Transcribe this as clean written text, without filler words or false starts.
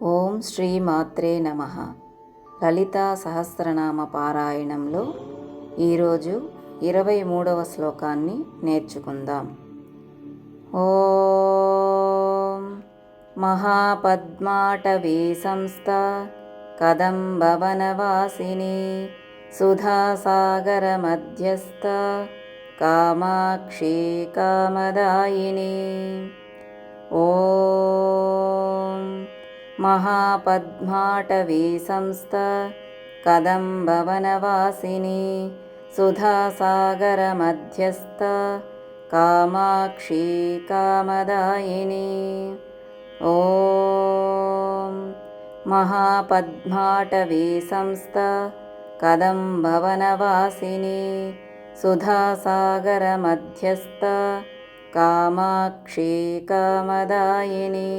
ఓం శ్రీ మాత్రే నమః. లలితా సహస్రనామ పారాయణంలో ఈరోజు 23వ శ్లోకాన్ని నేర్చుకుందాం. ఓం మహాపద్మాటవీ సంస్థ కదంబవనవాసిని సుధాసాగర మధ్యస్థ కామాక్షి కామదాయిని. ఓం మహాపద్మాటవీ సంస్థ కదంబవనవాసిని సుధాసాగర మధ్యస్థ కామాక్షి కామదాయిని. ఓం మహాపద్మాటవీ సంస్థ కదంబవనవాసిని సుధాసాగర మధ్యస్థ కామాక్షి కామదాయిని.